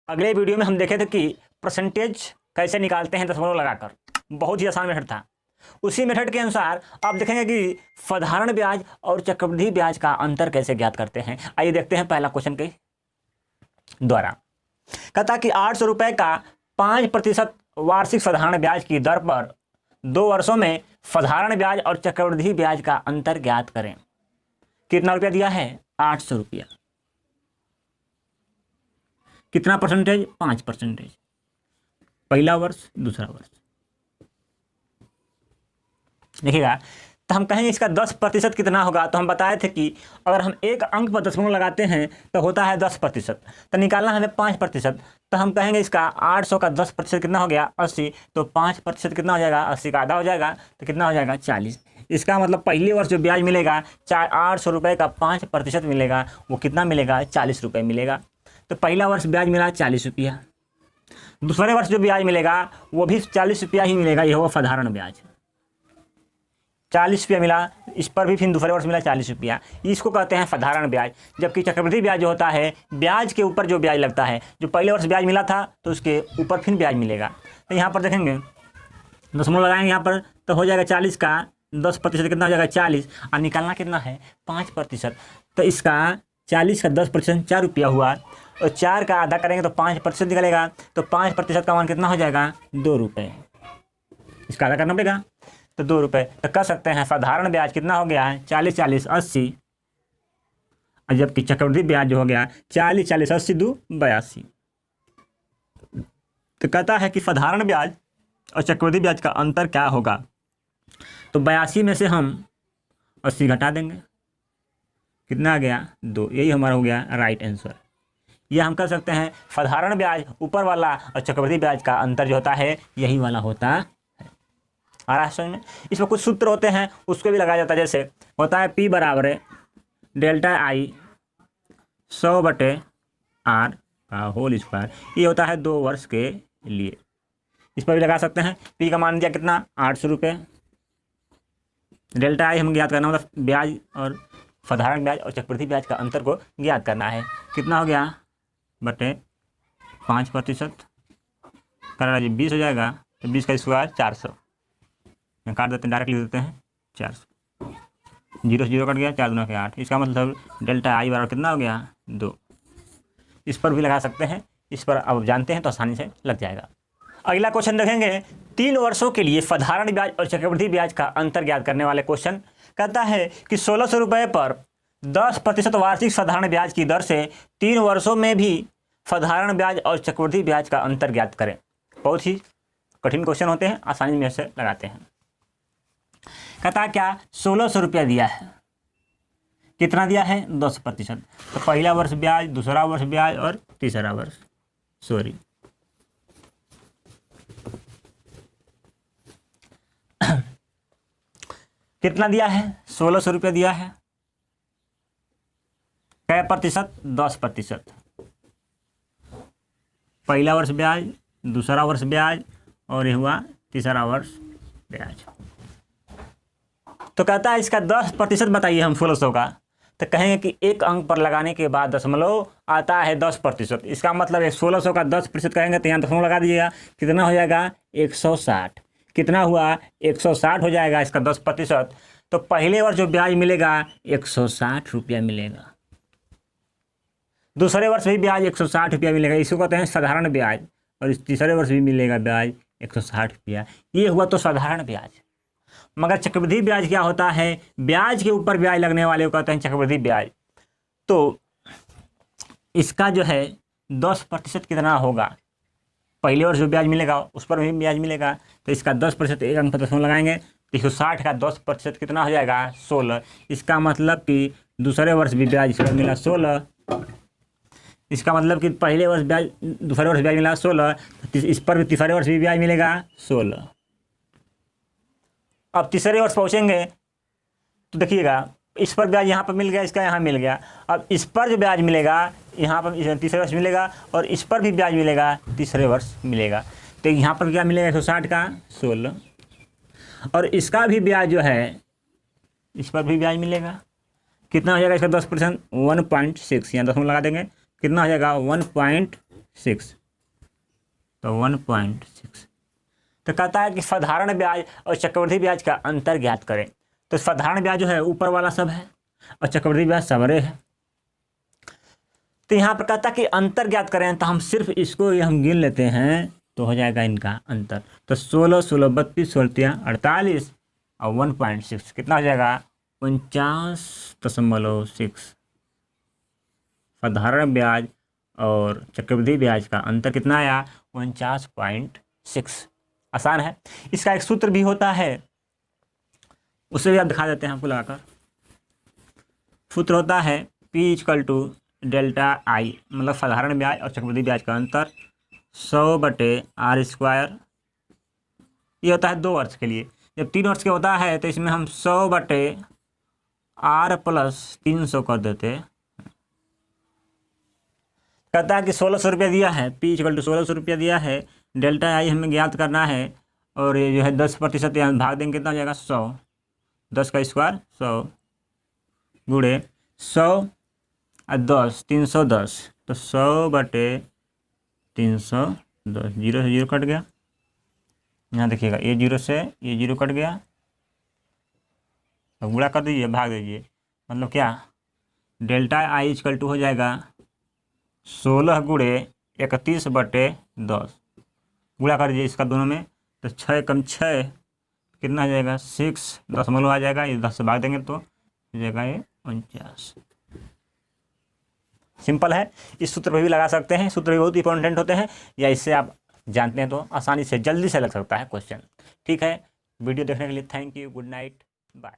अगले वीडियो में हम देखे थे कि परसेंटेज कैसे निकालते हैं दशमलव लगाकर, बहुत ही आसान मेथड था। उसी मेथड के अनुसार आप देखेंगे कि साधारण ब्याज और चक्रवृद्धि ब्याज का अंतर कैसे ज्ञात करते हैं। आइए देखते हैं पहला क्वेश्चन के द्वारा। कहता कि 800 रुपये का 5% वार्षिक साधारण ब्याज की दर पर 2 वर्षों में साधारण ब्याज और चक्रवृद्धि ब्याज का अंतर ज्ञात करें। कितना रुपया दिया है? 800 रुपया। कितना परसेंटेज? 5%। पहला वर्ष, दूसरा वर्ष। देखिएगा, तो हम कहेंगे इसका 10% कितना होगा। तो हम बताए थे कि अगर हम एक अंक पर दशमलव लगाते हैं तो होता है 10%। तो निकालना हमें 5%। तो हम कहेंगे इसका 800 का 10% कितना हो गया? 80। तो 5% कितना हो जाएगा? 80 का आधा हो जाएगा तो कितना हो जाएगा? 40। इसका मतलब पहले वर्ष जो ब्याज मिलेगा 800 रुपये का 5% मिलेगा, वो कितना मिलेगा? 40 रुपये मिलेगा। तो पहला वर्ष ब्याज मिला 40 रुपया। दूसरे वर्ष जो ब्याज मिलेगा वो भी 40 रुपया ही मिलेगा। यह हुआ साधारण ब्याज। 40 रुपया मिला, इस पर भी फिर दूसरे वर्ष मिला 40 रुपया। इसको कहते हैं साधारण ब्याज। जबकि चक्रवृद्धि ब्याज जो होता है, ब्याज के ऊपर जो ब्याज लगता है, जो पहले वर्ष ब्याज मिला था तो उसके ऊपर फिर ब्याज मिलेगा। तो यहाँ पर देखेंगे, दशमलव लगाएंगे यहाँ पर तो हो जाएगा 40 का 10% कितना हो जाएगा? 40। और निकालना कितना है? 5%। तो इसका 40 का 10% 4 रुपया हुआ, और 4 का आधा करेंगे तो 5% निकलेगा। तो 5% का मान कितना हो जाएगा? 2 रुपये। इसका आधा करना पड़ेगा तो 2 रुपये। तो कह सकते हैं साधारण ब्याज कितना हो गया है? 40 40 80। और जबकि चक्रवृद्धि ब्याज जो हो गया 40 40 80 2 82। तो कहता है कि साधारण ब्याज और चक्रवृद्धि ब्याज का अंतर क्या होगा। तो 82 में से हम 80 घटा देंगे, कितना आ गया? 2। यही हमारा हो गया राइट आंसर। यह हम कह सकते हैं साधारण ब्याज ऊपर वाला और चक्रवृद्धि ब्याज का अंतर जो होता है यही वाला होता है। आ रहा है समझ में? इसमें कुछ सूत्र होते हैं, उसको भी लगाया जाता है। जैसे होता है P बराबर डेल्टा I 100/r का होल स्क्वायर। ये होता है 2 वर्ष के लिए। इस पर भी लगा सकते हैं। P का मान दिया कितना? 800 रुपये। डेल्टा I हम ज्ञात करना, मतलब ब्याज और साधारण ब्याज और चक्रवृद्धि ब्याज का अंतर को ज्ञात करना है। कितना हो गया? बटे 5% करा जी 20 हो जाएगा। तो 20 का स्क्वायर 400। काट देते हैं, डायरेक्ट लिख देते हैं 400। 0 से 0 कट गया, 4 दूना के 8। इसका मतलब डेल्टा I बराबर कितना हो गया? 2। इस पर भी लगा सकते हैं। इस पर अब जानते हैं तो आसानी से लग जाएगा। अगला क्वेश्चन देखेंगे, 3 वर्षों के लिए साधारण ब्याज और चक्रवृद्धि ब्याज का अंतर ज्ञात करने वाले क्वेश्चन। कहता है कि 1600 रुपये पर 10% वार्षिक साधारण ब्याज की दर से 3 वर्षों में भी साधारण ब्याज और चक्रवृद्धि ब्याज का अंतर ज्ञात करें। बहुत ही कठिन क्वेश्चन होते हैं, आसानी में से लगाते हैं। कहता क्या? 1600 रुपया दिया है। कितना दिया है? 10%। तो पहला वर्ष ब्याज, दूसरा वर्ष ब्याज और तीसरा वर्ष, सॉरी कितना दिया है? 1600 रुपया दिया है। कै प्रतिशत? 10%। पहला वर्ष ब्याज, दूसरा वर्ष ब्याज और ये हुआ तीसरा वर्ष ब्याज। तो कहता है इसका 10% बताइए हम 1600 का। तो कहेंगे कि एक अंक पर लगाने के बाद दशमलव आता है 10%। इसका मतलब है 1600 का 10% कहेंगे तो यहाँ दशमलव लगा दीजिएगा। कितना हो जाएगा? 160। कितना हुआ? 160 हो जाएगा इसका 10%। तो पहले वर्ष जो ब्याज मिलेगा 160 रुपया मिलेगा। दूसरे वर्ष भी ब्याज 160 रुपया मिलेगा। इसको कहते हैं साधारण ब्याज। और इस तीसरे वर्ष भी मिलेगा ब्याज 160 रुपया। ये हुआ तो साधारण ब्याज। मगर चक्रवृद्धि ब्याज क्या होता है? ब्याज के ऊपर ब्याज लगने वाले को कहते हैं चक्रवृद्धि ब्याज। तो इसका जो है 10% कितना होगा? पहले वर्ष जो ब्याज मिलेगा उस पर भी ब्याज मिलेगा। तो इसका 10% एक अंक पर दशमलव लगाएंगे तो 160 का 10% कितना हो जाएगा? 16। इसका मतलब कि दूसरे वर्ष भी ब्याज इस पर मिला 16। इसका मतलब कि पहले वर्ष ब्याज, दूसरे वर्ष ब्याज मिला 16, इस पर भी तीसरे वर्ष भी ब्याज मिलेगा 16। अब तीसरे वर्ष पहुँचेंगे तो देखिएगा, इस पर ब्याज यहाँ पर मिल गया, इसका यहाँ मिल गया। अब इस पर जो ब्याज मिलेगा यहाँ पर तीसरे वर्ष मिलेगा, और इस पर भी ब्याज मिलेगा तीसरे वर्ष मिलेगा। तो यहाँ पर क्या मिलेगा? 160 का 16। और इसका भी ब्याज जो है, इस पर भी ब्याज मिलेगा। कितना हो जाएगा इसका 10%? 1.6। यहाँ दशमलव लगा देंगे, कितना हो जाएगा? 1.6। तो 1.6। तो कहता है कि साधारण ब्याज और चक्रवृद्धि ब्याज का अंतर ज्ञात करें। तो साधारण ब्याज जो है ऊपर वाला सब है और चक्रवृद्धि ब्याज सबरे है। तो यहाँ पर कहता है कि अंतर ज्ञात करें, तो हम सिर्फ इसको हम गिन लेते हैं तो हो जाएगा इनका अंतर। तो 16, 16, 32, 16, 48 और 1.6 कितना हो जाएगा 49.6। साधारण ब्याज और चक्रवृद्धि ब्याज का अंतर कितना आया 49.6। आसान है। इसका एक सूत्र भी होता है, उसे भी आप दिखा देते हैं आपको लगाकर। सूत्र होता है P = डेल्टा आई, मतलब साधारण ब्याज और चक्रवृद्धि ब्याज का अंतर 100/r²। ये होता है 2 वर्ष के लिए। जब 3 वर्ष के होता है तो इसमें हम 100/r + 300 कर देते। कहता है कि 1600 रुपया दिया है, P = 1600 रुपया दिया है, डेल्टा आई हमें ज्ञात करना है और ये जो है 10% यहाँ भाग देंगे कितना हो जाएगा 100, 10 का स्क्वायर 100 गुणे 100 और 10 310, तो 100/310, 0 से 0 कट गया। यहाँ देखिएगा ये 0 से ये 0 कट गया, तो गुणा कर दीजिए भाग दीजिए, मतलब क्या डेल्टा आई = हो जाएगा 16 गुणे 31/10। गुणा कर दीजिए इसका दोनों में, तो 6 कम 6 कितना आ जाएगा 6 दशमलव आ जाएगा, ये 10 से भाग देंगे तो हो जाएगा ये 49। सिंपल है। इस सूत्र पर भी लगा सकते हैं, सूत्र भी बहुत इंपॉर्टेंट होते हैं, या इससे आप जानते हैं तो आसानी से जल्दी से लग सकता है क्वेश्चन। ठीक है, वीडियो देखने के लिए thank you, good night, bye.